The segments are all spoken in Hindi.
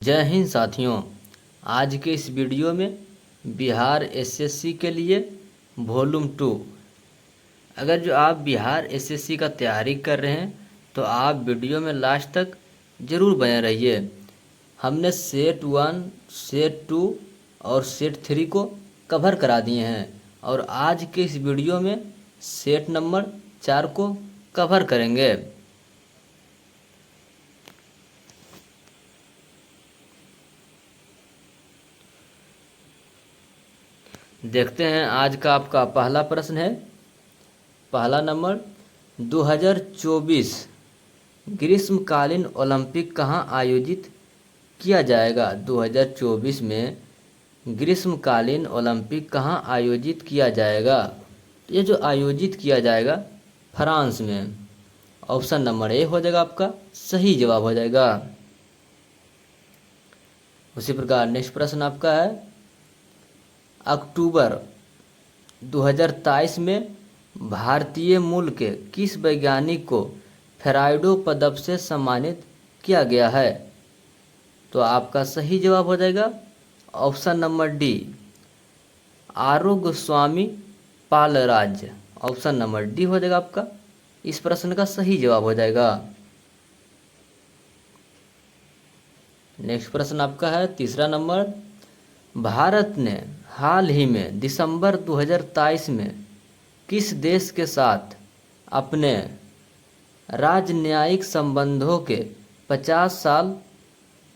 जय हिंद साथियों। आज के इस वीडियो में बिहार एसएससी के लिए वॉल्यूम 2। अगर जो आप बिहार एसएससी का तैयारी कर रहे हैं तो आप वीडियो में लास्ट तक ज़रूर बने रहिए। हमने सेट 1, सेट 2 और सेट 3 को कवर करा दिए हैं और आज के इस वीडियो में सेट नंबर 4 को कवर करेंगे। देखते हैं आज का आपका पहला प्रश्न है। पहला नंबर 2024 ग्रीष्मकालीन ओलंपिक कहाँ आयोजित किया जाएगा। 2024 में ग्रीष्मकालीन ओलंपिक कहाँ आयोजित किया जाएगा। ये जो आयोजित किया जाएगा फ्रांस में। ऑप्शन नंबर ए हो जाएगा आपका सही जवाब हो जाएगा। उसी प्रकार नेक्स्ट प्रश्न आपका है, अक्टूबर 2023 में भारतीय मूल के किस वैज्ञानिक को फेराइडो पदक से सम्मानित किया गया है। तो आपका सही जवाब हो जाएगा option number D Arogyaswamy Palraj. Option number D हो जाएगा आपका इस प्रश्न का सही जवाब हो जाएगा। नेक्स्ट प्रश्न आपका है तीसरा नंबर, भारत ने हाल ही में दिसंबर 2023 में किस देश के साथ अपने राजनयिक संबंधों के 50 साल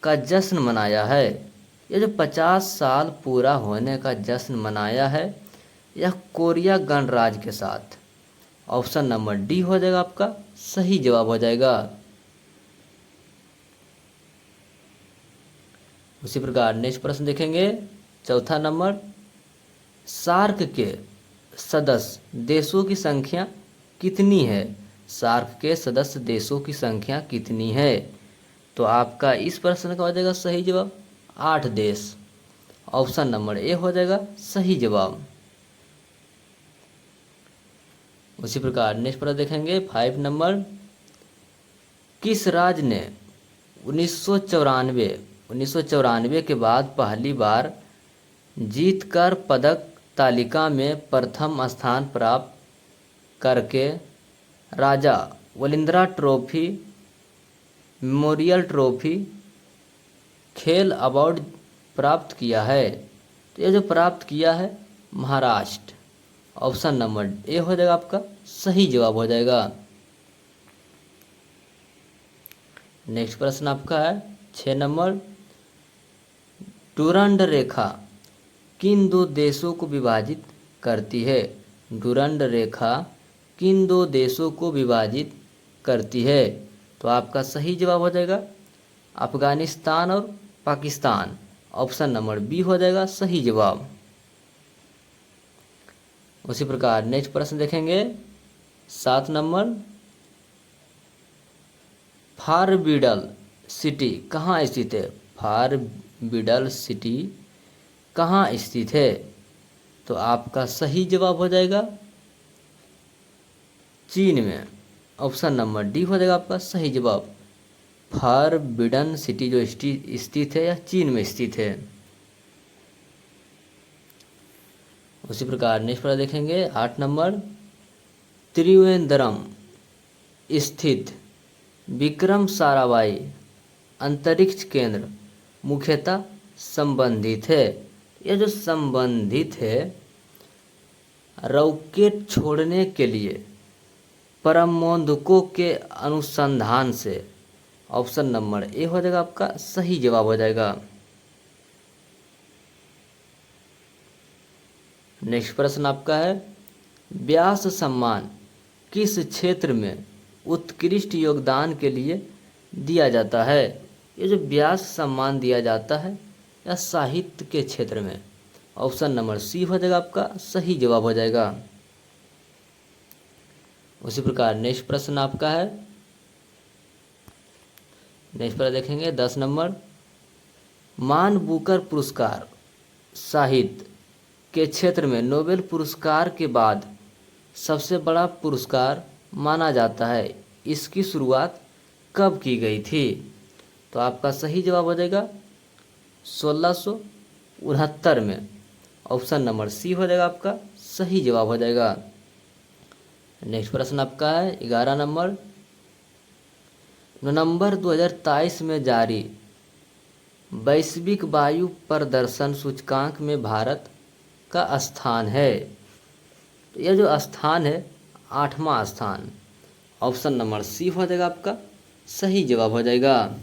का जश्न मनाया है। यह जो 50 साल पूरा होने का जश्न मनाया है यह कोरिया गणराज्य के साथ। ऑप्शन नंबर डी हो जाएगा आपका सही जवाब हो जाएगा। उसी प्रकार नेक्स्ट प्रश्न देखेंगे चौथा नंबर, सार्क के सदस्य देशों की संख्या कितनी है। सार्क के सदस्य देशों की संख्या कितनी है। तो आपका इस प्रश्न का हो जाएगा सही जवाब 8 देश। ऑप्शन नंबर ए हो जाएगा सही जवाब। उसी प्रकार नेक्स्ट प्रश्न देखेंगे 5 नंबर, किस राज्य ने 1994 के बाद पहली बार जीतकर पदक तालिका में प्रथम स्थान प्राप्त करके राजा वलिंद्रा ट्रॉफी, मेमोरियल ट्रॉफी, खेल अवार्ड प्राप्त किया है। तो ये जो प्राप्त किया है महाराष्ट्र। ऑप्शन नंबर ए हो जाएगा आपका सही जवाब हो जाएगा। नेक्स्ट प्रश्न आपका है 6 नंबर, डुरंड रेखा किन दो देशों को विभाजित करती है। डुरंड रेखा किन दो देशों को विभाजित करती है। तो आपका सही जवाब हो जाएगा अफगानिस्तान और पाकिस्तान। ऑप्शन नंबर बी हो जाएगा सही जवाब। उसी प्रकार नेक्स्ट प्रश्न देखेंगे 7 नंबर, फारबिडल सिटी कहाँ स्थित है। फारबिडल सिटी कहाँ स्थित है। तो आपका सही जवाब हो जाएगा चीन में। ऑप्शन नंबर डी हो जाएगा आपका सही जवाब। फारबिडन सिटी जो स्थित है यह चीन में स्थित है। उसी प्रकार नेक्स्ट पर देखेंगे 8 नंबर, त्रिवेंद्रम स्थित विक्रम साराभाई अंतरिक्ष केंद्र मुख्यतः संबंधित है। यह जो संबंधित है रॉकेट छोड़ने के लिए परमोन्नतों के अनुसंधान से। ऑप्शन नंबर ए हो जाएगा आपका सही जवाब हो जाएगा। नेक्स्ट प्रश्न आपका है, व्यास सम्मान किस क्षेत्र में उत्कृष्ट योगदान के लिए दिया जाता है। ये जो व्यास सम्मान दिया जाता है या साहित्य के क्षेत्र में। ऑप्शन नंबर सी हो जाएगा आपका सही जवाब हो जाएगा। उसी प्रकार नेक्स्ट प्रश्न आपका है, नेक्स्ट पर देखेंगे 10 नंबर, मान बुकर पुरस्कार साहित्य के क्षेत्र में नोबेल पुरस्कार के बाद सबसे बड़ा पुरस्कार माना जाता है। इसकी शुरुआत कब की गई थी। तो आपका सही जवाब हो जाएगा 1669 में। ऑप्शन नंबर सी हो जाएगा आपका सही जवाब हो जाएगा। नेक्स्ट प्रश्न आपका है 11 नंबर। नवंबर 2023 में जारी वैश्विक वायु प्रदर्शन सूचकांक में भारत का स्थान है। तो यह जो स्थान है 8वां स्थान। ऑप्शन नंबर सी हो जाएगा आपका सही जवाब हो जाएगा।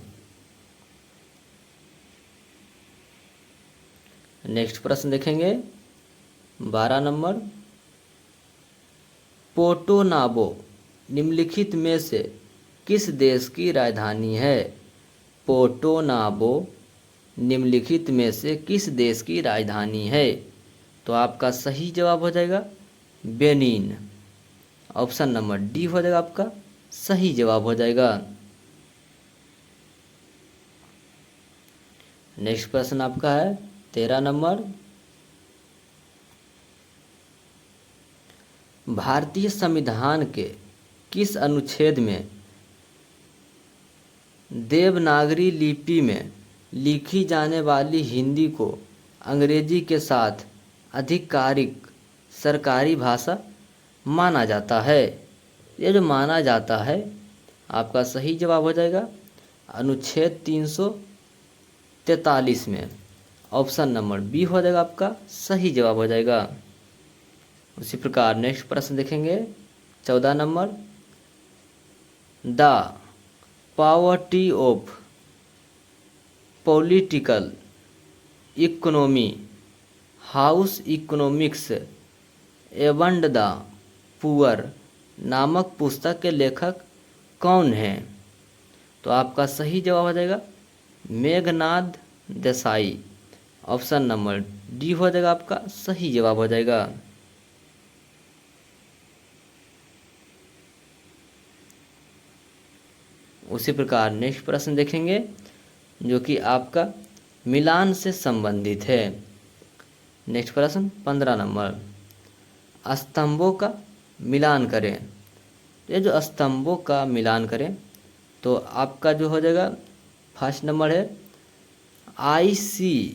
नेक्स्ट प्रश्न देखेंगे 12 नंबर। पोर्टो नाबो निम्नलिखित में से किस देश की राजधानी है। पोर्टो नाबो निम्नलिखित में से किस देश की राजधानी है। तो आपका सही जवाब हो जाएगा बेनिन। ऑप्शन नंबर डी हो जाएगा आपका सही जवाब हो जाएगा। नेक्स्ट प्रश्न आपका है 13 नंबर। भारतीय संविधान के किस अनुच्छेद में देवनागरी लिपि में लिखी जाने वाली हिंदी को अंग्रेजी के साथ आधिकारिक सरकारी भाषा माना जाता है। ये जो माना जाता है आपका सही जवाब हो जाएगा अनुच्छेद 343 में। ऑप्शन नंबर बी हो जाएगा आपका सही जवाब हो जाएगा। उसी प्रकार नेक्स्ट प्रश्न देखेंगे 14 नंबर। The poverty of political economy house economics and the poor नामक पुस्तक के लेखक कौन हैं। तो आपका सही जवाब हो जाएगा Meghnad Desai. Option number D हो जाएगा आपका सही जवाब हो जाएगा। उसी प्रकार नेक्स्ट प्रश्न देखेंगे जो कि आपका मिलान से संबंधित है। नेक्स्ट प्रश्न 15 नंबर। स्तंभों का मिलान करें। ये जो स्तंभों का मिलान करें तो आपका जो हो जाएगा फर्स्ट नंबर है ICAR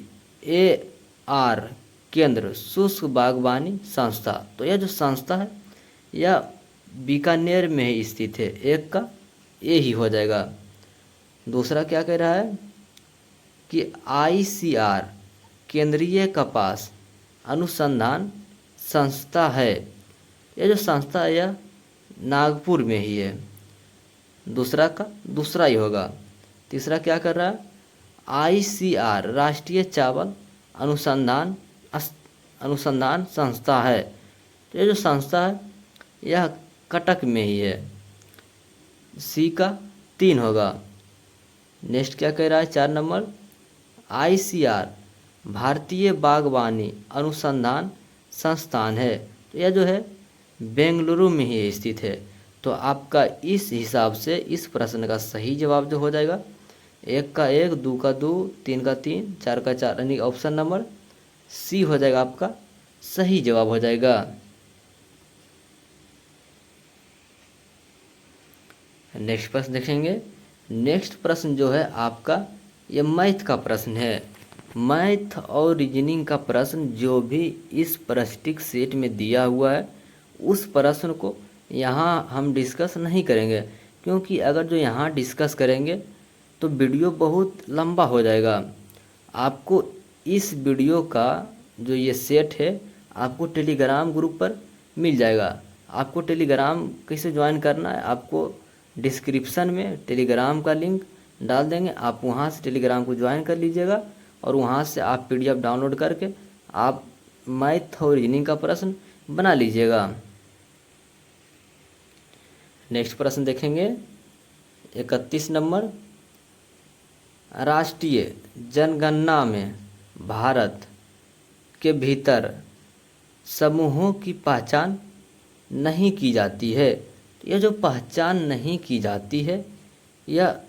केंद्र शुष्क बागवानी संस्था। तो यह जो संस्था है यह बीकानेर में ही स्थित है। एक का ये ही हो जाएगा। दूसरा क्या कह रहा है कि ICAR केंद्रीय कपास अनुसंधान संस्था है। यह जो संस्था है यह नागपुर में ही है। दूसरा का दूसरा ही होगा। तीसरा क्या कर रहा है ICAR राष्ट्रीय चावल अनुसंधान संस्था है। तो ये जो संस्था है यह कटक में ही है। सी का 3 होगा। नेक्स्ट क्या कह रहा है 4 नंबर। ICAR भारतीय बागवानी अनुसंधान संस्थान है। तो यह जो है बेंगलुरु में ही स्थित है। तो आपका इस हिसाब से इस प्रश्न का सही जवाब जो हो जाएगा 1 का 1, 2 का 2, 3 का 3, 4 का 4 यानी ऑप्शन नंबर सी हो जाएगा आपका सही जवाब हो जाएगा। नेक्स्ट प्रश्न देखेंगे। नेक्स्ट प्रश्न जो है आपका ये मैथ का प्रश्न है। मैथ और रीजनिंग का प्रश्न जो भी इस प्रश्निक सेट में दिया हुआ है उस प्रश्न को यहाँ हम डिस्कस नहीं करेंगे, क्योंकि अगर जो यहाँ डिस्कस करेंगे तो वीडियो बहुत लंबा हो जाएगा। आपको इस वीडियो का जो ये सेट है आपको टेलीग्राम ग्रुप पर मिल जाएगा। आपको टेलीग्राम कैसे ज्वाइन करना है आपको डिस्क्रिप्शन में टेलीग्राम का लिंक डाल देंगे। आप वहाँ से टेलीग्राम को ज्वाइन कर लीजिएगा और वहाँ से आप PDF डाउनलोड करके आप मैथ और रीजनिंग का प्रश्न बना लीजिएगा। नेक्स्ट प्रश्न देखेंगे 31 नंबर। राष्ट्रीय जनगणना में भारत के भीतर समूहों की पहचान नहीं की जाती है। यह जो पहचान नहीं की जाती है यह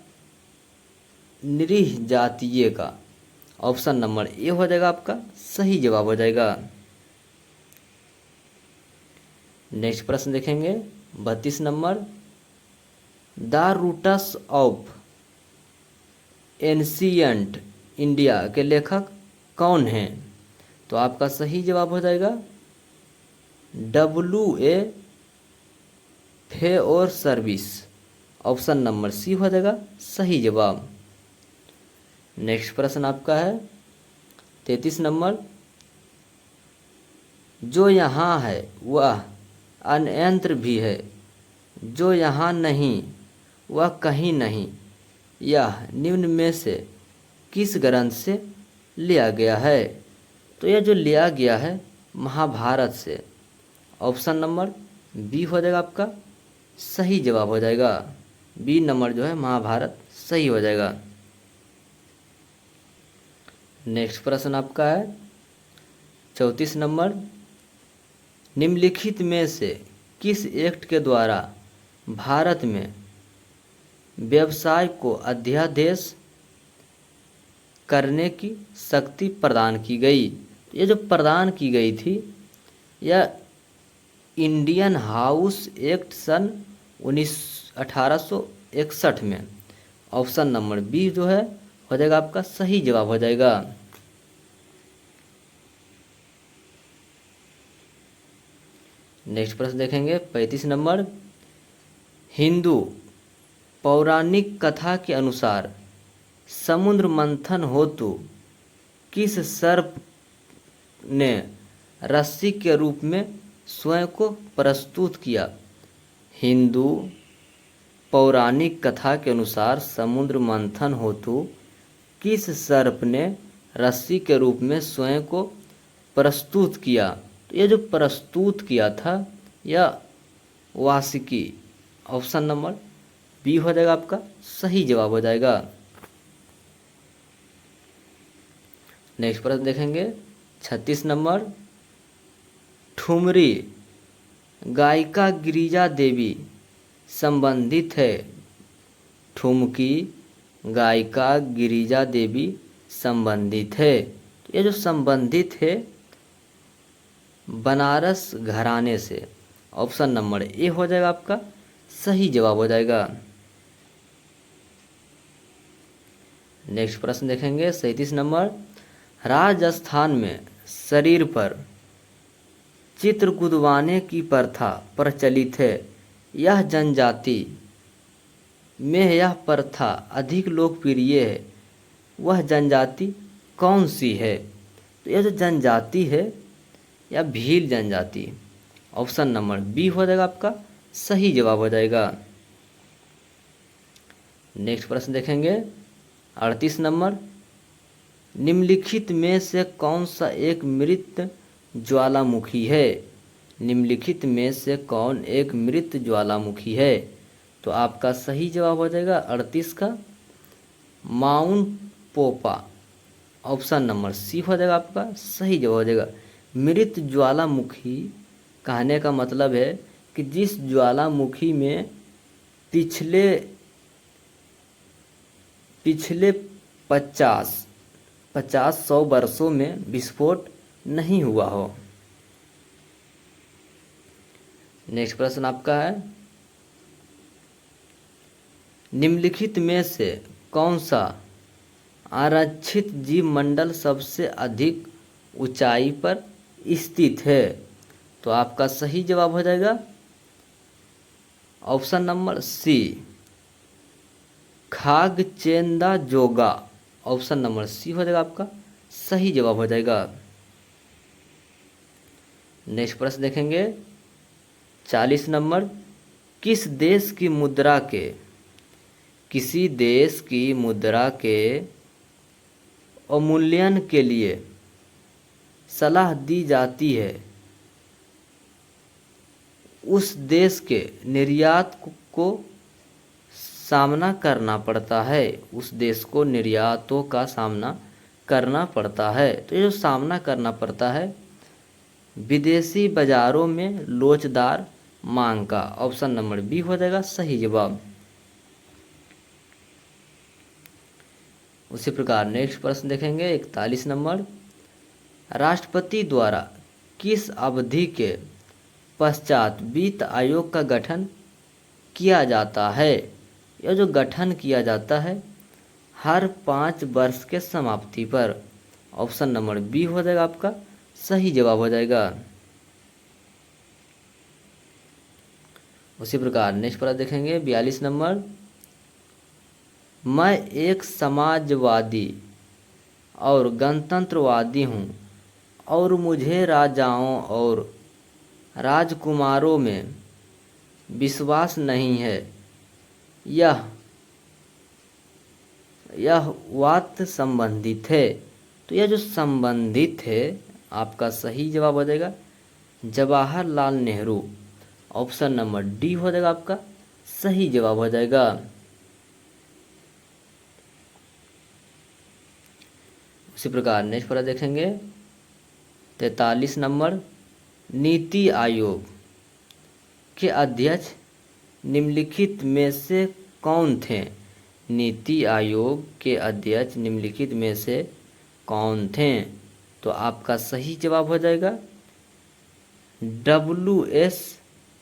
निरीह जातीय का ऑप्शन नंबर ए हो जाएगा आपका सही जवाब हो जाएगा। नेक्स्ट प्रश्न देखेंगे 32 number. The roots of ancient India के लेखक कौन हैं? तो आपका सही जवाब हो जाएगा WA फे और सर्विस। ऑप्शन नंबर सी हो जाएगा सही जवाब। नेक्स्ट प्रश्न आपका है 33 नंबर। जो यहाँ है वह अन्यत्र भी है, जो यहाँ नहीं वह कहीं नहीं, यह निम्न में से किस ग्रंथ से लिया गया है? तो यह जो लिया गया है महाभारत से। ऑप्शन नंबर बी हो जाएगा आपका सही जवाब हो जाएगा। बी नंबर जो है महाभारत सही हो जाएगा। नेक्स्ट प्रश्न आपका है 34 नंबर। निम्नलिखित में से किस एक्ट के द्वारा भारत में व्यवसाय को अध्यादेश करने की शक्ति प्रदान की गई? ये जो प्रदान की गई थी यह इंडियन हाउस एक्ट सन 1861 में। ऑप्शन नंबर बी जो है हो जाएगा आपका सही जवाब हो जाएगा। नेक्स्ट प्रश्न देखेंगे 35 नंबर। हिंदू पौराणिक कथा के अनुसार समुद्र मंथन हेतु किस सर्प ने रस्सी के रूप में स्वयं को प्रस्तुत किया? हिंदू पौराणिक कथा के अनुसार समुद्र मंथन हेतु किस सर्प ने रस्सी के रूप में स्वयं को प्रस्तुत किया? तो ये जो प्रस्तुत किया था यह वासुकी। ऑप्शन नंबर बी हो जाएगा आपका सही जवाब हो जाएगा। नेक्स्ट प्रश्न देखेंगे 36 नंबर। ठुमरी गायिका गिरिजा देवी संबंधित है। ठुमकी गायिका गिरिजा देवी संबंधित है। ये जो संबंधित है बनारस घराने से। ऑप्शन नंबर ए हो जाएगा आपका सही जवाब हो जाएगा। नेक्स्ट प्रश्न देखेंगे 37 नंबर। राजस्थान में शरीर पर चित्र गुदवाने की प्रथा प्रचलित है। यह जनजाति में यह प्रथा अधिक लोकप्रिय है। वह जनजाति कौन सी है? तो यह जो जनजाति है या भील जनजाति। ऑप्शन नंबर बी हो जाएगा आपका सही जवाब हो जाएगा। नेक्स्ट प्रश्न देखेंगे 38 नंबर। निम्नलिखित में से कौन सा एक मृत ज्वालामुखी है? निम्नलिखित में से कौन एक मृत ज्वालामुखी है? तो आपका सही जवाब हो जाएगा 38 का माउंट पोपा। ऑप्शन नंबर सी हो जाएगा आपका सही जवाब हो जाएगा। मृत ज्वालामुखी कहने का मतलब है कि जिस ज्वालामुखी में पिछले 50-100 वर्षों में विस्फोट नहीं हुआ हो। नेक्स्ट प्रश्न आपका है निम्नलिखित में से कौन सा आरक्षित जीव मंडल सबसे अधिक ऊंचाई पर स्थित है? तो आपका सही जवाब हो जाएगा ऑप्शन नंबर सी खागचेंदा जोगा। ऑप्शन नंबर सी हो जाएगा आपका सही जवाब हो जाएगा। नेक्स्ट प्रश्न देखेंगे 40 नंबर। किसी देश की मुद्रा के अवमूल्यन के लिए सलाह दी जाती है, उस देश के निर्यात को सामना करना पड़ता है। उस देश को निर्यातों का सामना करना पड़ता है। तो ये जो सामना करना पड़ता है विदेशी बाजारों में लोचदार मांग का। ऑप्शन नंबर बी हो जाएगा सही जवाब। उसी प्रकार नेक्स्ट प्रश्न देखेंगे 41 नंबर। राष्ट्रपति द्वारा किस अवधि के पश्चात वित्त आयोग का गठन किया जाता है? यह जो गठन किया जाता है हर 5 वर्ष के समाप्ति पर। ऑप्शन नंबर बी हो जाएगा आपका सही जवाब हो जाएगा। उसी प्रकार नेक्स्ट प्रश्न देखेंगे 42 नंबर। मैं एक समाजवादी और गणतंत्रवादी हूँ और मुझे राजाओं और राजकुमारों में विश्वास नहीं है। यह बात संबंधित है। तो यह जो संबंधित है आपका सही जवाब हो जाएगा Jawaharlal Nehru. Option number D हो जाएगा आपका सही जवाब हो जाएगा। उसी प्रकार नेक्स्ट प्रश्न देखेंगे 43 नंबर। नीति आयोग के अध्यक्ष निम्नलिखित में से कौन थे? नीति आयोग के अध्यक्ष निम्नलिखित में से कौन थे? तो आपका सही जवाब हो जाएगा WS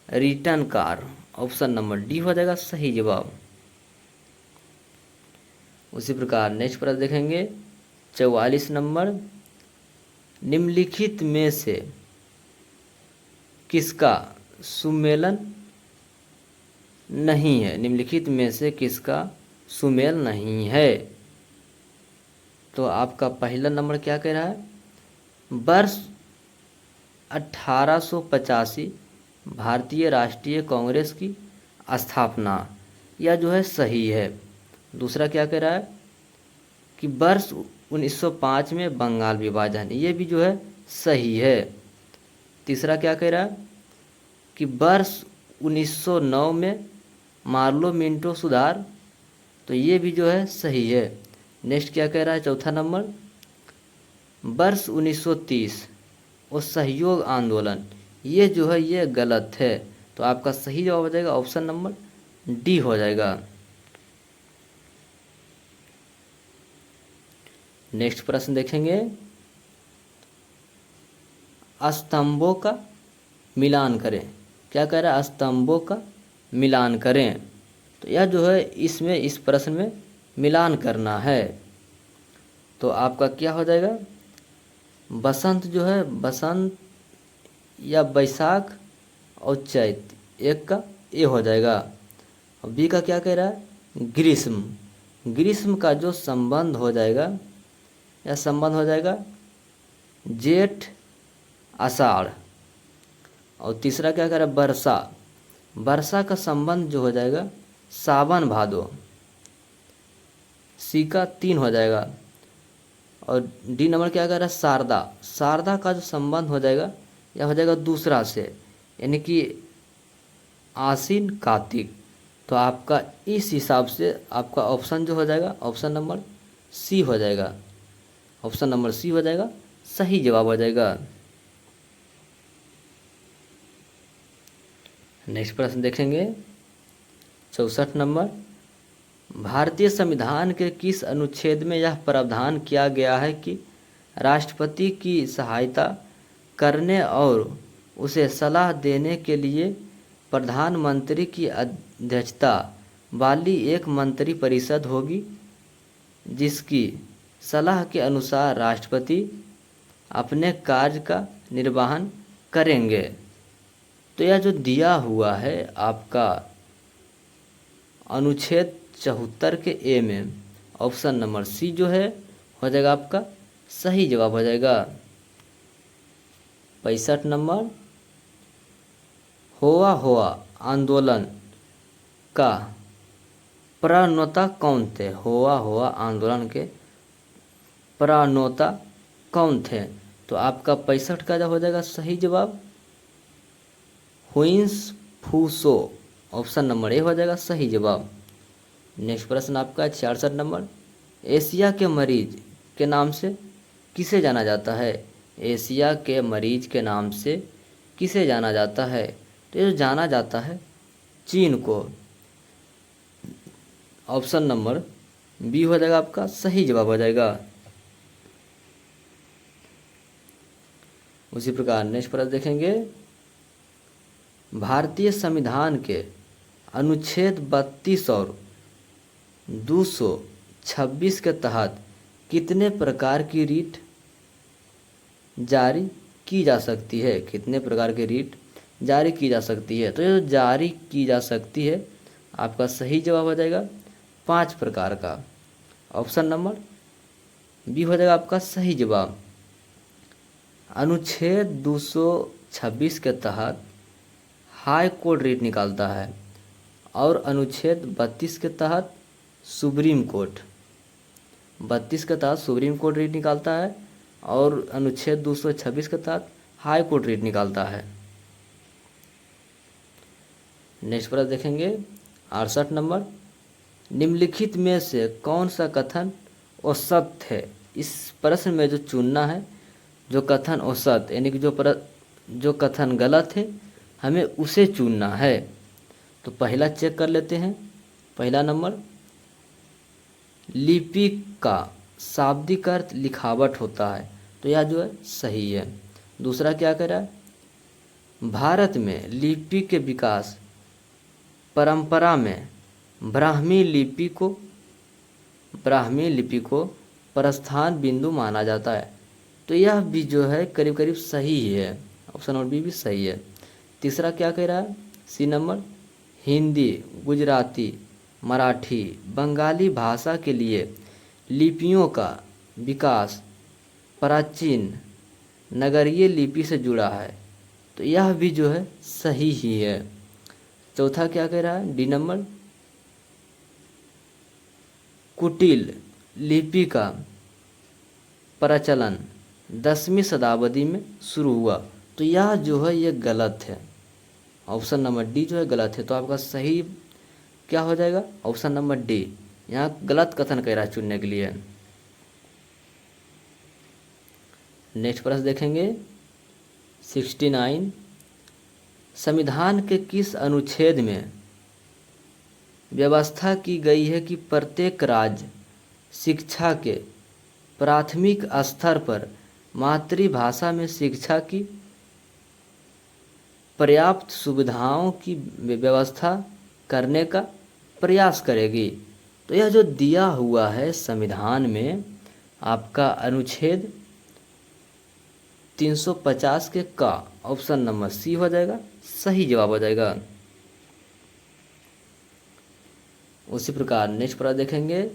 रिटर्नकार। ऑप्शन नंबर डी हो जाएगा सही जवाब। उसी प्रकार नेक्स्ट प्रश्न देखेंगे 44 नंबर। निम्नलिखित में से किसका सुमेलन नहीं है? निम्नलिखित में से किसका सुमेल नहीं है? तो आपका पहला नंबर क्या कह रहा है? वर्ष 1885 भारतीय राष्ट्रीय कांग्रेस की स्थापना, यह जो है सही है। दूसरा क्या कह रहा है कि वर्ष 1905 में बंगाल विभाजन, ये भी जो है सही है। तीसरा क्या कह रहा है कि वर्ष 1909 में मार्लो मिंटो सुधार, तो ये भी जो है सही है। नेक्स्ट क्या कह रहा है चौथा नंबर, वर्ष 1930 और सहयोग आंदोलन, ये जो है ये गलत है। तो आपका सही जवाब हो जाएगा ऑप्शन नंबर डी हो जाएगा। नेक्स्ट प्रश्न देखेंगे, स्तंभों का मिलान करें। क्या कह रहा है? स्तंभों का मिलान करें। तो यह जो है इसमें इस प्रश्न में मिलान करना है। तो आपका क्या हो जाएगा? बसंत जो है बसंत या बैसाख और चैत, एक का ए हो जाएगा। और बी का क्या कह रहा है? ग्रीष्म। ग्रीष्म का जो संबंध हो जाएगा या संबंध हो जाएगा जेठ आषाढ़। और तीसरा क्या कह रहा है? वर्षा। वर्षा का संबंध जो हो जाएगा सावन भादो। सी का 3 हो जाएगा। और डी नंबर क्या कह रहा है? शारदा। शारदा का जो संबंध हो जाएगा यह हो जाएगा दूसरा से, यानी कि आश्विन कार्तिक। तो आपका इस हिसाब से आपका ऑप्शन जो हो जाएगा ऑप्शन नंबर सी हो जाएगा। ऑप्शन नंबर सी हो जाएगा सही जवाब हो जाएगा। नेक्स्ट प्रश्न देखेंगे 64 नंबर। भारतीय संविधान के किस अनुच्छेद में यह प्रावधान किया गया है कि राष्ट्रपति की सहायता करने और उसे सलाह देने के लिए प्रधानमंत्री की अध्यक्षता वाली एक मंत्री परिषद होगी, जिसकी सलाह के अनुसार राष्ट्रपति अपने कार्य का निर्वहन करेंगे। तो यह जो दिया हुआ है आपका अनुच्छेद 74 के ए में ऑप्शन नंबर सी जो है हो जाएगा आपका सही जवाब हो जाएगा। 65 नंबर। होआ आंदोलन का प्रणेता कौन थे? होआ आंदोलन के प्रणेता कौन थे? तो आपका 65 का जो हो जाएगा सही जवाब हुइंस फूसो। ऑप्शन नंबर ए हो जाएगा सही जवाब। नेक्स्ट प्रश्न आपका 66 नंबर। एशिया के मरीज के नाम से किसे जाना जाता है? एशिया के मरीज के नाम से किसे जाना जाता है? तो ये जाना जाता है चीन को। ऑप्शन नंबर बी हो जाएगा आपका सही जवाब हो जाएगा। उसी प्रकार नेक्स्ट प्रश्न देखेंगे, भारतीय संविधान के अनुच्छेद 32 और 26 के तहत कितने प्रकार की रीट जारी की जा सकती है? कितने प्रकार की रीट जारी की जा सकती है? तो ये जो जारी की जा सकती है, आपका सही जवाब हो जाएगा 5 प्रकार का। ऑप्शन नंबर बी हो जाएगा आपका सही जवाब। अनुच्छेद 226 के तहत हाई कोर्ट रीट निकालता है और अनुच्छेद 32 के तहत सुप्रीम कोर्ट, 32 के तहत सुप्रीम कोर्ट रीट निकालता है और अनुच्छेद 226 के तहत हाई कोर्ट रीट निकालता है। नेक्स्ट प्रश्न देखेंगे 68 नंबर, निम्नलिखित में से कौन सा कथन औसत है? इस प्रश्न में जो चुनना है, जो कथन औसत यानी कि जो कथन गलत है हमें उसे चुनना है। तो पहला चेक कर लेते हैं। पहला नंबर, लिपि का शाब्दिक अर्थ लिखावट होता है, तो यह जो है सही है। दूसरा क्या कह रहा है, भारत में लिपि के विकास परंपरा में ब्राह्मी लिपि को प्रस्थान बिंदु माना जाता है, तो यह भी जो है करीब करीब सही ही है। ऑप्शन नंबर बी भी सही है। तीसरा क्या कह रहा है, सी नंबर, हिंदी, गुजराती, मराठी, बंगाली भाषा के लिए लिपियों का विकास प्राचीन नगरीय लिपि से जुड़ा है, तो यह भी जो है सही ही है। चौथा क्या कह रहा है, डी नंबर, कुटिल लिपि का प्रचलन 10वीं शताब्दी में शुरू हुआ, तो यह जो है ये गलत है। ऑप्शन नंबर डी जो है गलत है। तो आपका सही क्या हो जाएगा, ऑप्शन नंबर डी। यहाँ गलत कथन कह रहा है चुनने के लिए। नेक्स्ट प्रश्न देखेंगे 69, संविधान के किस अनुच्छेद में व्यवस्था की गई है कि प्रत्येक राज्य शिक्षा के प्राथमिक स्तर पर मातृभाषा में शिक्षा की पर्याप्त सुविधाओं की व्यवस्था करने का प्रयास करेगी? तो यह जो दिया हुआ है संविधान में आपका अनुच्छेद 350 के का ऑप्शन नंबर सी हो जाएगा, सही जवाब हो जाएगा। उसी प्रकार नेक्स्ट प्रश्न देखेंगे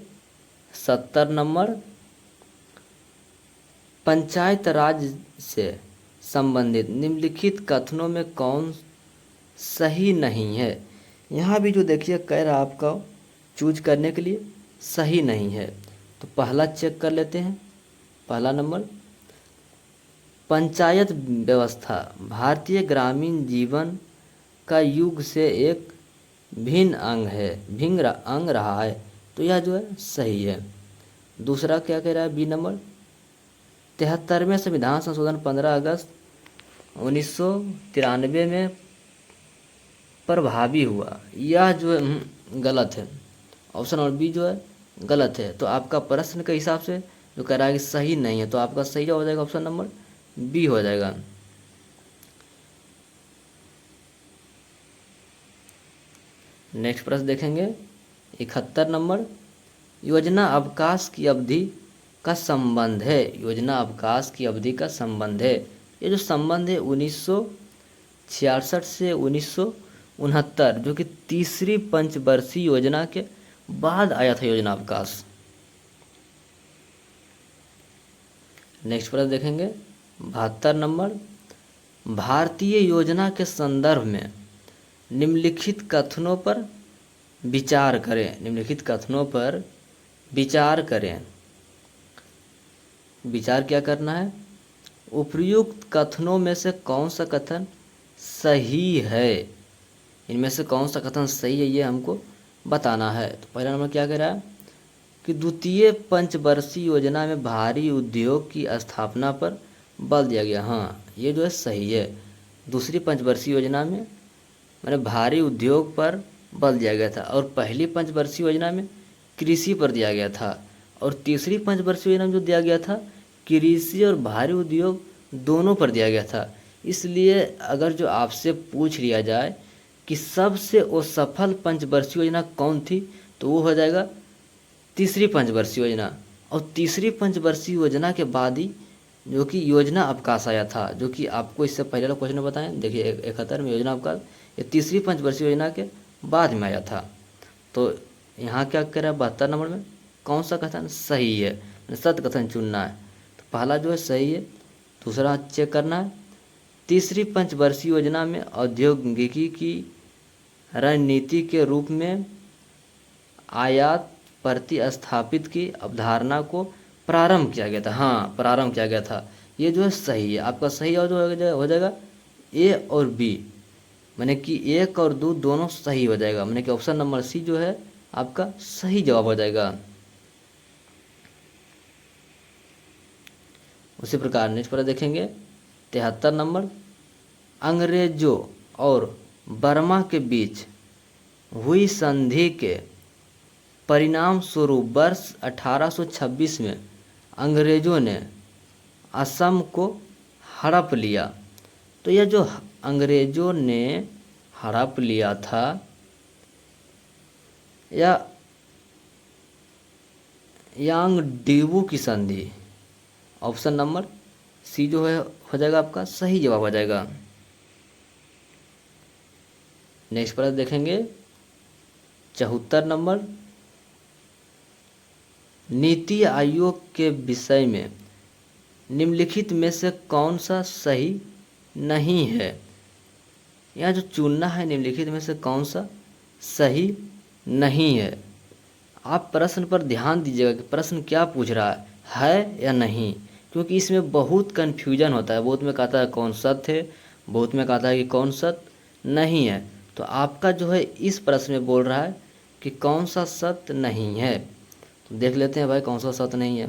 70 नंबर, पंचायत राज से संबंधित निम्नलिखित कथनों में कौन सही नहीं है? यहाँ भी जो देखिए कह रहा आपका चूज करने के लिए सही नहीं है। तो पहला चेक कर लेते हैं। पहला नंबर, पंचायत व्यवस्था भारतीय ग्रामीण जीवन का युग से एक भिन्न अंग रहा है, तो यह जो है सही है। दूसरा क्या कह रहा है, बी नंबर, 73वें संविधान संशोधन 15 अगस्त 1993 में प्रभावी हुआ, यह जो है गलत है। ऑप्शन नंबर बी जो है गलत है। तो आपका प्रश्न के हिसाब से जो कह रहा है कि सही नहीं है, तो आपका सही जवाब हो जाएगा ऑप्शन नंबर बी हो जाएगा। नेक्स्ट प्रश्न देखेंगे 71 नंबर, योजना अवकाश की अवधि का संबंध है। योजना अवकाश की अवधि का संबंध है, ये जो संबंध है 1966 से 1969, जो कि तीसरी पंचवर्षीय योजना के बाद आया था योजना अवकाश। नेक्स्ट प्रश्न देखेंगे 72 नंबर, भारतीय योजना के संदर्भ में निम्नलिखित कथनों पर विचार करें। निम्नलिखित कथनों पर विचार करें। विचार क्या करना है, उपर्युक्त कथनों में से कौन सा कथन सही है, इनमें से कौन सा कथन सही है ये हमको बताना है। तो पहला नंबर क्या कह रहा है कि द्वितीय पंचवर्षीय योजना में भारी उद्योग की स्थापना पर बल दिया गया। हाँ, ये जो है सही है। दूसरी पंचवर्षीय योजना में मैंने भारी उद्योग पर बल दिया गया था, और पहली पंचवर्षीय योजना में कृषि पर दिया गया था, और तीसरी पंचवर्षीय योजना में जो दिया गया था कृषि और भारी उद्योग दोनों पर दिया गया था। इसलिए अगर जो आपसे पूछ लिया जाए कि सबसे असफल पंचवर्षीय योजना कौन थी, तो वो हो जाएगा तीसरी पंचवर्षीय योजना, और तीसरी पंचवर्षीय योजना के बाद ही जो कि योजना अवकाश आया था, जो कि आपको इससे पहले वाला क्वेश्चन में बताएं। देखिए 71 में योजना अवकाश, ये तीसरी पंचवर्षीय योजना के बाद में आया था। तो यहाँ क्या कह रहा है 72 नंबर में, कौन सा कथन सही है, सत्य कथन चुनना है। तो पहला जो है सही है, दूसरा चेक करना है। तीसरी पंचवर्षीय योजना में औद्योगिकी की रणनीति के रूप में आयात प्रतिस्थापित की अवधारणा को प्रारंभ किया गया था। हाँ, प्रारंभ किया गया था, ये जो है सही है आपका। सही और जो हो जाएगा ए और बी, माने कि 1 और 2 दोनों सही हो जाएगा, माने कि ऑप्शन नंबर सी जो है आपका सही जवाब हो जाएगा। उसी प्रकार नेक्स्ट पर देखेंगे 73 नंबर, अंग्रेजों और बर्मा के बीच हुई संधि के परिणाम स्वरूप वर्ष 1826 में अंग्रेजों ने असम को हड़प लिया। तो यह जो अंग्रेजों ने हड़प लिया था, या यांगडीबू की संधि, ऑप्शन नंबर सी जो है हो जाएगा आपका सही जवाब हो जाएगा। नेक्स्ट पर देखेंगे 74 नंबर, नीति आयोग के विषय में निम्नलिखित में से कौन सा सही नहीं है। यहाँ जो चुनना है निम्नलिखित में से कौन सा सही नहीं है। आप प्रश्न पर ध्यान दीजिएगा कि प्रश्न क्या पूछ रहा है या नहीं, क्योंकि इसमें बहुत कन्फ्यूजन होता है। बहुत में कहता है कौन सत्य है, बहुत में कहता है कि कौन सत्य नहीं है। तो आपका जो है इस प्रश्न में बोल रहा है कि कौन सा सत्य नहीं है। तो देख लेते हैं भाई कौन सा सत्य नहीं है।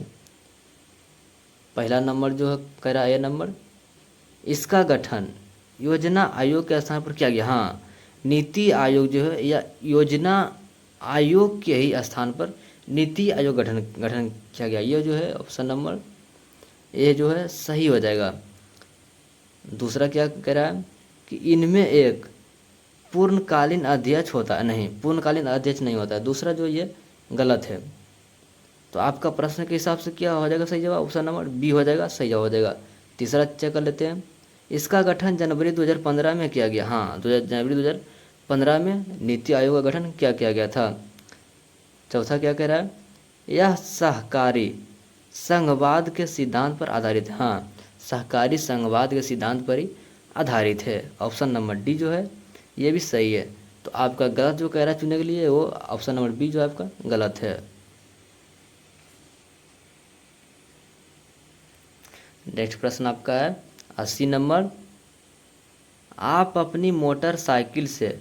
पहला नंबर जो है कह रहा है ए नंबर, इसका गठन योजना आयोग के स्थान पर किया गया। हाँ, नीति आयोग जो है या योजना आयोग के ही स्थान पर नीति आयोग गठन किया गया। ये जो है ऑप्शन नंबर ए जो है सही हो जाएगा। दूसरा क्या कह रहा है कि इनमें एक पूर्णकालीन अध्यक्ष होता है, नहीं, पूर्णकालीन अध्यक्ष नहीं होता है। दूसरा जो ये गलत है। तो आपका प्रश्न के हिसाब से क्या हो जाएगा सही जवाब, ऑप्शन नंबर बी हो जाएगा, सही जवाब हो जाएगा। तीसरा चेक कर लेते हैं, इसका गठन जनवरी 2015 में किया गया। हाँ, जनवरी 2015 में नीति आयोग का गठन क्या किया गया था। चौथा क्या कह रहा है, यह सहकारी संघवाद के सिद्धांत पर आधारित है। हाँ, सहकारी संघवाद के सिद्धांत पर ही आधारित है। ऑप्शन नंबर डी जो है ये भी सही है। तो आपका गलत जो कह रहा है चुनने के लिए वो ऑप्शन नंबर बी जो है आपका गलत है। नेक्स्ट प्रश्न आपका है 80 नंबर, आप अपनी मोटरसाइकिल से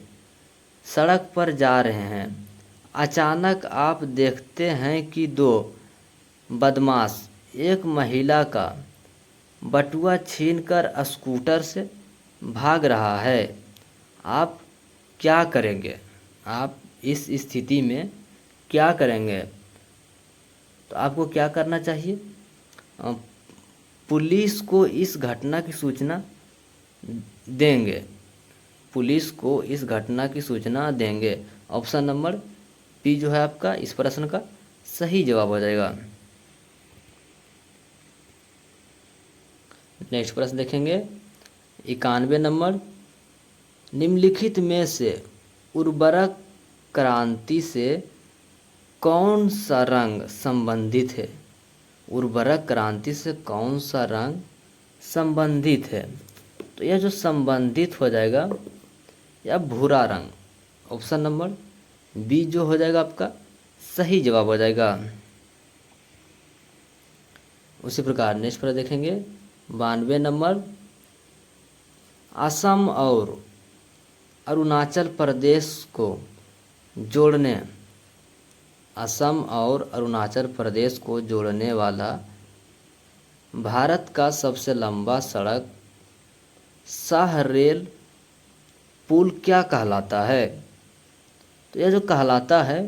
सड़क पर जा रहे हैं, अचानक आप देखते हैं कि 2 बदमाश एक महिला का बटुआ छीनकर स्कूटर से भाग रहा है, आप क्या करेंगे। आप इस स्थिति में क्या करेंगे। तो आपको क्या करना चाहिए, पुलिस को इस घटना की सूचना देंगे, पुलिस को इस घटना की सूचना देंगे। ऑप्शन नंबर बी जो है आपका इस प्रश्न का सही जवाब हो जाएगा। नेक्स्ट प्रश्न देखेंगे 91 नंबर, निम्नलिखित में से उर्वरक क्रांति से कौन सा रंग संबंधित है। उर्वरक क्रांति से कौन सा रंग संबंधित है। तो यह जो संबंधित हो जाएगा या भूरा रंग, ऑप्शन नंबर बी जो हो जाएगा आपका सही जवाब हो जाएगा। उसी प्रकार नेक्स्ट पर देखेंगे 92 नंबर, असम और अरुणाचल प्रदेश को जोड़ने, असम और अरुणाचल प्रदेश को जोड़ने वाला भारत का सबसे लंबा सड़क शाह रेल पुल क्या कहलाता है। तो यह जो कहलाता है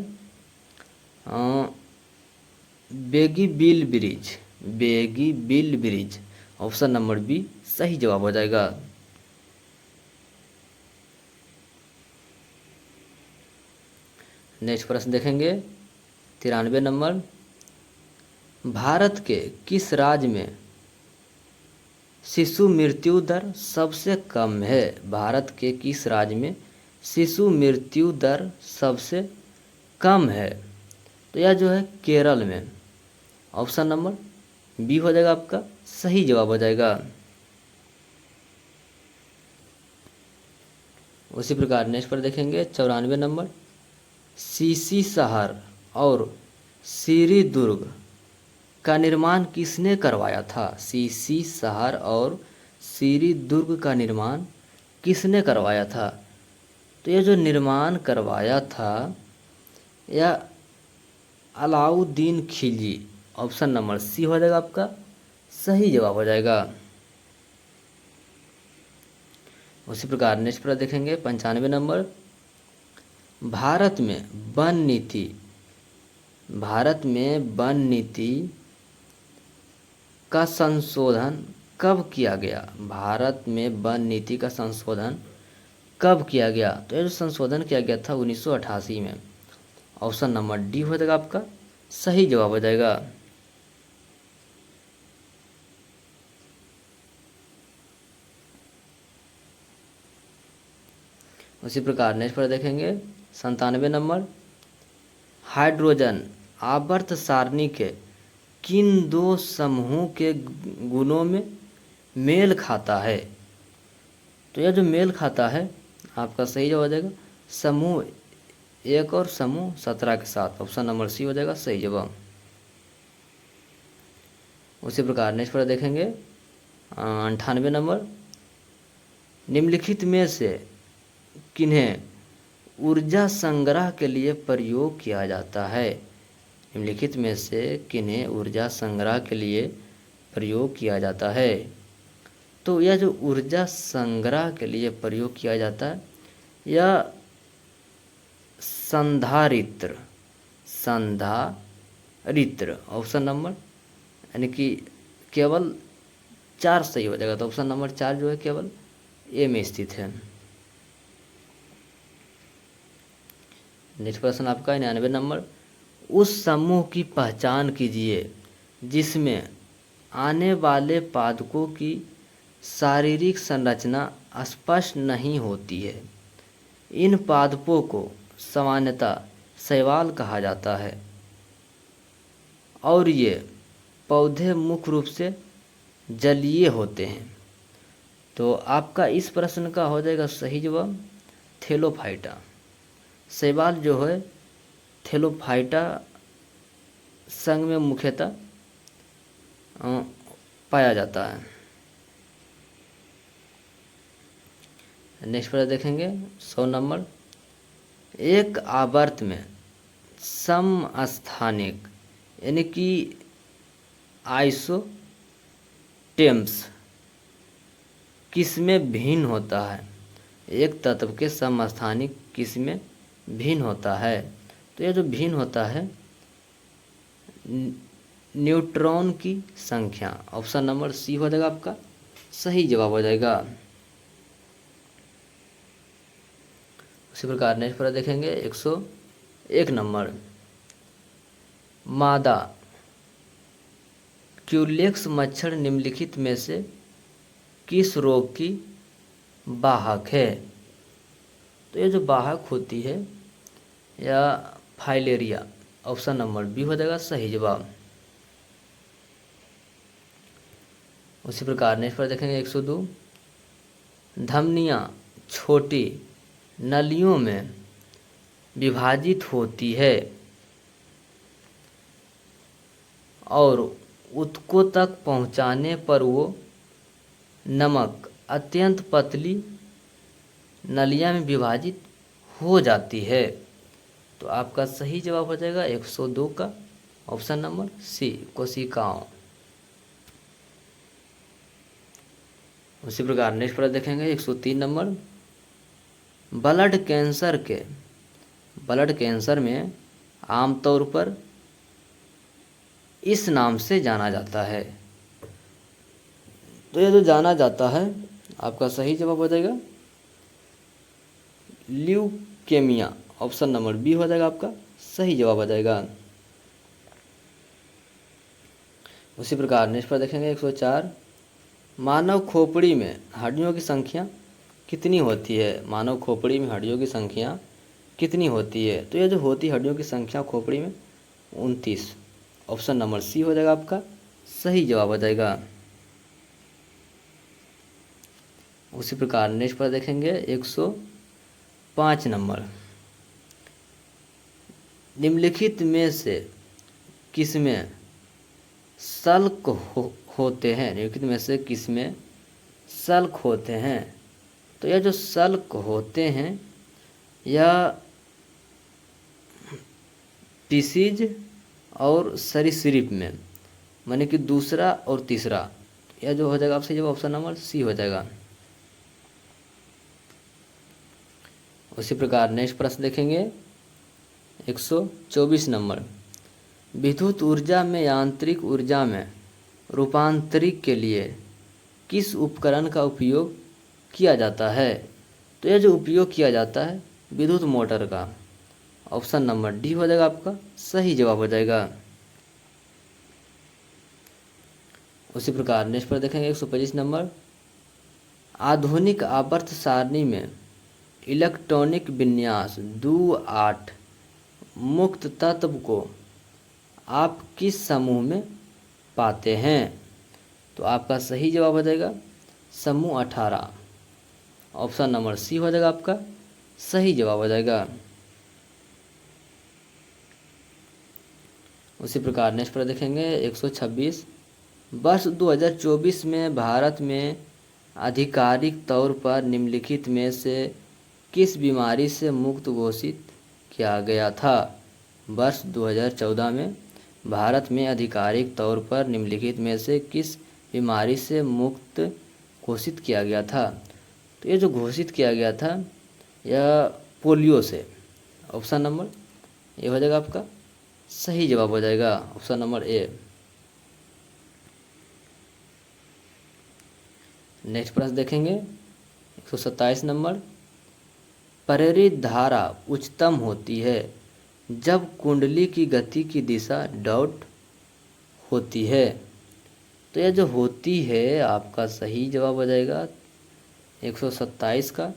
Bogibeel bridge, Bogibeel bridge, option number B सही जवाब हो जाएगा। नेक्स्ट प्रश्न देखेंगे 93 नंबर, भारत के किस राज्य में शिशु मृत्यु दर सबसे कम है? भारत के किस राज्य में शिशु मृत्यु दर सबसे कम है? तो यह जो है केरल में। ऑप्शन नंबर बी हो जाएगा आपका सही जवाब हो जाएगा। उसी प्रकार नेक्स्ट पर देखेंगे 94 नंबर, सीसी शहर और सीरी दुर्ग का निर्माण किसने करवाया था? सीसी शहर और सीरी दुर्ग का निर्माण किसने करवाया था? तो ये जो निर्माण करवाया था यह Alauddin Khilji. Option number C हो जाएगा आपका सही जवाब हो जाएगा। उसी प्रकार नेक्स्ट पर देखेंगे 95 नंबर, भारत में वन नीति का संशोधन कब किया गया? भारत में वन नीति का संशोधन कब किया गया? तो ये जो संशोधन किया गया था 1988 में। ऑप्शन नंबर डी हो जाएगा आपका सही जवाब हो जाएगा। उसी प्रकार नेक्स्ट पर देखेंगे 97 नंबर, हाइड्रोजन आवर्त सारणी के किन दो समूहों के गुणों में मेल खाता है? तो यह जो मेल खाता है आपका सही जवाब हो जाएगा समूह 1 और समूह 17 के साथ। ऑप्शन नंबर सी हो जाएगा सही जवाब। उसी प्रकार नेक्स्ट पर देखेंगे 98 नंबर, निम्नलिखित में से किन्हें ऊर्जा संग्रह के लिए प्रयोग किया जाता है? निम्नलिखित में से किन्हें ऊर्जा संग्रह के लिए प्रयोग किया जाता है? तो यह जो ऊर्जा संग्रह के लिए प्रयोग किया जाता है यह संधारित्र। ऑप्शन नंबर यानी कि केवल 4 सही हो जाएगा। तो ऑप्शन नंबर 4 जो है केवल ए में स्थित है। नेक्स्ट प्रश्न आपका 99 नंबर, उस समूह की पहचान कीजिए जिसमें आने वाले पादपों की शारीरिक संरचना स्पष्ट नहीं होती है। इन पादपों को सामान्यतः शैवाल कहा जाता है और ये पौधे मुख्य रूप से जलीय होते हैं। तो आपका इस प्रश्न का हो जाएगा सही जवाब थैलोफाइटा। शैवाल जो है थैलोफाइटा संघ में मुख्यतः पाया जाता है। नेक्स्ट पर देखेंगे 100 नंबर, एक आवर्त में समस्थानिक यानी कि आइसोटेम्स किसमें भिन्न होता है? एक तत्व के समस्थानिक किसमें भिन्न होता है? तो ये जो भिन्न होता है न्यूट्रॉन की संख्या। ऑप्शन नंबर सी हो जाएगा आपका सही जवाब हो जाएगा। उसी प्रकार नेक्स्ट पर देखेंगे 101 नंबर, मादा क्यूलेक्स मच्छर निम्नलिखित में से किस रोग की वाहक है? तो ये जो वाहक होती है या फाइलेरिया। ऑप्शन नंबर बी हो जाएगा सही जवाब। उसी प्रकार नेक्स्ट पर देखेंगे 102, धमनियाँ छोटी नलियों में विभाजित होती है और ऊतकों तक पहुंचाने पर वो नमक अत्यंत पतली नलिया में विभाजित हो जाती है। तो आपका सही जवाब हो जाएगा 102 का ऑप्शन नंबर सी कोशिकाओं। उसी प्रकार नेक्स्ट पर देखेंगे 103 नंबर, ब्लड कैंसर में आमतौर पर इस नाम से जाना जाता है। तो ये जो जाना जाता है आपका सही जवाब हो जाएगा ल्यूकेमिया। ऑप्शन नंबर बी हो जाएगा आपका सही जवाब हो जाएगा। उसी प्रकार नेक्स्ट पर देखेंगे 104, मानव खोपड़ी में हड्डियों की संख्या कितनी होती है? मानव खोपड़ी में हड्डियों की संख्या कितनी होती है? तो यह जो होती है हड्डियों की संख्या खोपड़ी में 29। ऑप्शन नंबर सी हो जाएगा आपका सही जवाब हो जाएगा। उसी प्रकार नेक्स्ट पर देखेंगे 105 नंबर, निम्नलिखित में से किसमें सल्क होते हैं? निम्नलिखित में से किसमें सल्क होते हैं? तो यह जो सल्क होते हैं यह टिसीज और सरीसृप में, माने कि दूसरा और तीसरा, यह जो हो जाएगा आपसे जब ऑप्शन नंबर सी हो जाएगा। उसी प्रकार नेक्स्ट प्रश्न देखेंगे 124 नंबर, विद्युत ऊर्जा में यांत्रिक ऊर्जा में रूपांतरित के लिए किस उपकरण का उपयोग किया जाता है? तो यह जो उपयोग किया जाता है विद्युत मोटर का, ऑप्शन नंबर डी हो जाएगा आपका सही जवाब हो जाएगा। उसी प्रकार नेक्स्ट पर देखेंगे 125 नंबर, आधुनिक आवर्त सारणी में इलेक्ट्रॉनिक विन्यास 2-8 मुक्त तत्व को आप किस समूह में पाते हैं? तो आपका सही जवाब हो जाएगा समूह 18। ऑप्शन नंबर सी हो जाएगा आपका सही जवाब हो जाएगा। उसी प्रकार नेक्स्ट पर देखेंगे 126, वर्ष 2024 में भारत में आधिकारिक तौर पर निम्नलिखित में से किस बीमारी से मुक्त घोषित किया गया था? वर्ष 2014 में भारत में आधिकारिक तौर पर निम्नलिखित में से किस बीमारी से मुक्त घोषित किया गया था? तो ये जो घोषित किया गया था यह पोलियो से। ऑप्शन नंबर ए हो जाएगा आपका सही जवाब हो जाएगा, ऑप्शन नंबर ए। नेक्स्ट प्रश्न देखेंगे 127 नंबर, प्रेरित धारा उच्चतम होती है जब कुंडली की गति की दिशा डॉट होती है। तो यह जो होती है आपका सही जवाब हो जाएगा 127 का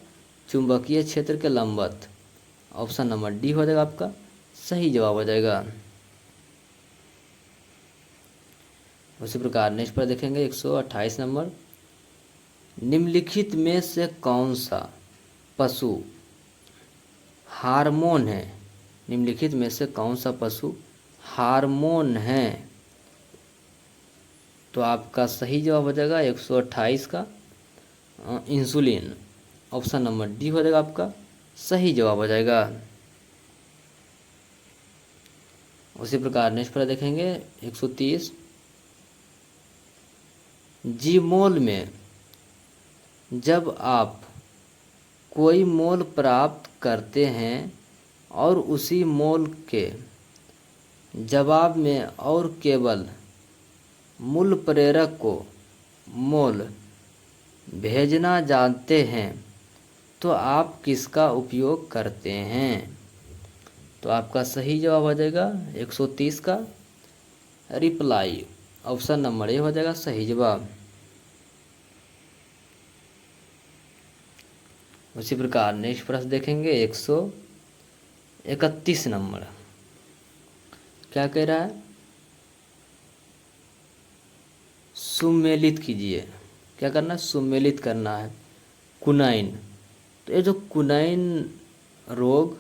चुंबकीय क्षेत्र के लंबवत। ऑप्शन नंबर डी हो जाएगा आपका सही जवाब हो जाएगा। उसी प्रकार नेक्स्ट पर देखेंगे 128 नंबर, निम्नलिखित में से कौन सा पशु हार्मोन है? निम्नलिखित में से कौन सा पशु हार्मोन है? तो आपका सही जवाब हो जाएगा 128 का इंसुलिन। ऑप्शन नंबर डी हो जाएगा आपका सही जवाब हो जाएगा। उसी प्रकार नेक्स्ट पर देखेंगे 130, जीमोल में जब आप कोई मोल प्राप्त करते हैं और उसी मोल के जवाब में और केवल मूल प्रेरक को मोल भेजना जानते हैं तो आप किसका उपयोग करते हैं? तो आपका सही जवाब हो जाएगा 130 का रिप्लाई। ऑप्शन नंबर ए हो जाएगा सही जवाब। उसी प्रकार नेक्स्ट प्रश्न देखेंगे 131 नंबर, क्या कह रहा है? सुमेलित कीजिए। क्या करना है? सुमेलित करना है कुनाइन। तो ये जो कुनाइन रोग,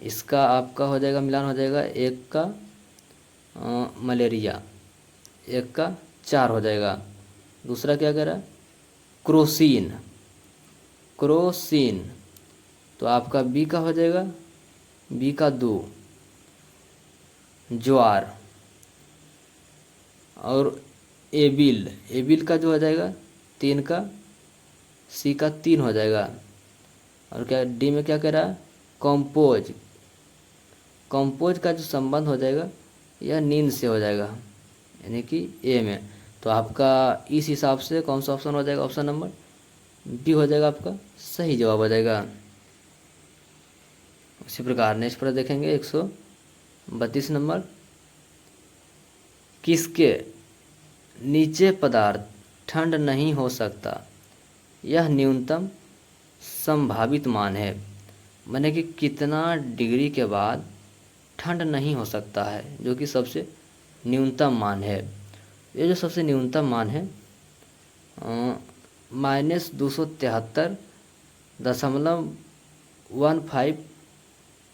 इसका आपका हो जाएगा मिलान हो जाएगा, एक का मलेरिया, एक का 4 हो जाएगा। दूसरा क्या कह रहा है? क्रोसिन। क्रोसिन तो आपका बी का हो जाएगा, बी का 2 ज्वार। और एबिल, एबिल का जो हो जाएगा 3 का, सी का 3 हो जाएगा। और क्या डी में क्या कह रहा है? कंपोज। कंपोज का जो संबंध हो जाएगा यह नींद से हो जाएगा, यानी कि ए में। तो आपका इस हिसाब से कौन सा ऑप्शन हो जाएगा? ऑप्शन नंबर बी हो जाएगा आपका सही जवाब हो जाएगा। उसी प्रकार नेक्स्ट पर देखेंगे 132 नंबर, किसके नीचे पदार्थ ठंड नहीं हो सकता, यह न्यूनतम संभावित मान है। माने कि कितना डिग्री के बाद ठंड नहीं हो सकता है, जो कि सबसे न्यूनतम मान है। ये जो सबसे न्यूनतम मान है -273.15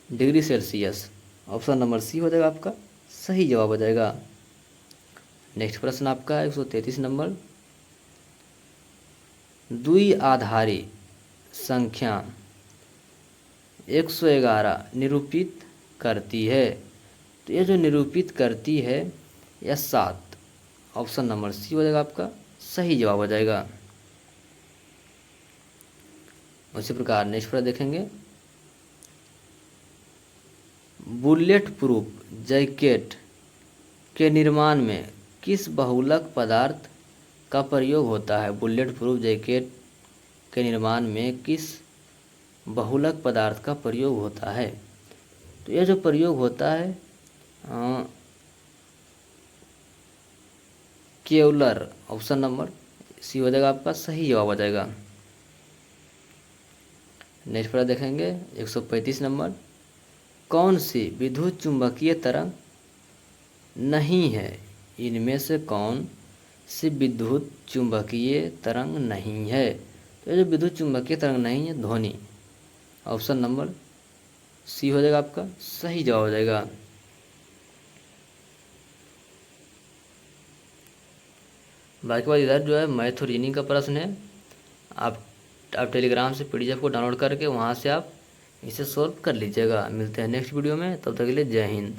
degree Celsius. Option number C हो जाएगा आपका सही जवाब हो जाएगा। नेक्स्ट प्रश्न आपका 133 नंबर, द्विआधारी संख्या 111 निरूपित करती है। तो ये जो निरूपित करती है यह 7। ऑप्शन नंबर सी हो जाएगा आपका सही जवाब हो जाएगा। उसी प्रकार नेक्स्ट प्रश्न देखेंगे, बुलेट प्रूफ जैकेट के निर्माण में किस बहुलक पदार्थ का प्रयोग होता है। बुलेट प्रूफ जैकेट के निर्माण में किस बहुलक पदार्थ का प्रयोग होता है। तो यह जो प्रयोग होता है केवलर। ऑप्शन नंबर सी हो जाएगा आपका सही जवाब हो जाएगा। नेक्स्ट प्रश्न देखेंगे 135 नंबर, कौन सी विद्युत चुंबकीय तरंग नहीं है। इनमें से कौन सी विद्युत चुंबकीय तरंग नहीं है। तो ये जो विद्युत चुंबकीय तरंग नहीं है ध्वनि। ऑप्शन नंबर सी हो जाएगा आपका सही जवाब हो जाएगा। बाकी बात इधर जो है मैथ और रीजनिंग का प्रश्न है। आप टेलीग्राम से पीडीएफ को डाउनलोड करके वहाँ से आप इसे सॉल्व कर लीजिएगा। मिलते हैं नेक्स्ट वीडियो में, तब तक के लिए जय हिंद।